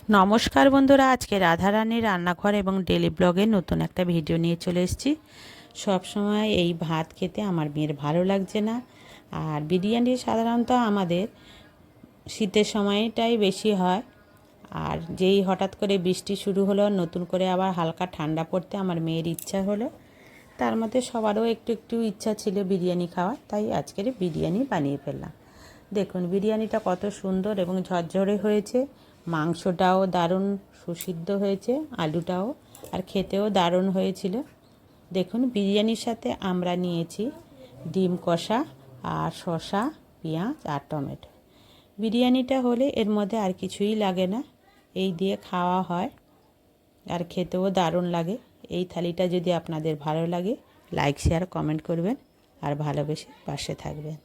নমস্কার বন্ধুরা, আজকে রাধারানীর রান্নাঘর এবং ডেলি ব্লগে নতুন একটা ভিডিও নিয়ে চলে এসেছি। সব সময় এই ভাত খেতে আমার মেয়ের ভালো লাগছে না। আর বিরিয়ানি সাধারণত আমাদের শীতের সময়টাই বেশি হয়। আর যেই হঠাৎ করে বৃষ্টি শুরু হলো, নতুন করে আবার হালকা ঠান্ডা পড়তে আমার মেয়ের ইচ্ছা হলো। তার মধ্যে সবারও একটু একটু ইচ্ছা ছিল বিরিয়ানি খাওয়ার, তাই আজকের বিরিয়ানি বানিয়ে ফেললাম। দেখুন বিরিয়ানিটা কত সুন্দর এবং ঝরঝরে হয়েছে। মাংসটাও দারুণ সুসিদ্ধ হয়েছে, আলুটাও, আর খেতেও দারুণ হয়েছিল। দেখুন বিরিয়ানির সাথে আমরা নিয়েছি ডিম কষা আর শসা, পেঁয়াজ আর টমেটো। বিরিয়ানিটা হলে এর মধ্যে আর কিছুই লাগে না, এই দিয়ে খাওয়া হয় আর খেতেও দারুণ লাগে। এই থালিটা যদি আপনাদের ভালো লাগে, লাইক শেয়ার কমেন্ট করবেন আর ভালোবেসে পাশে থাকবেন।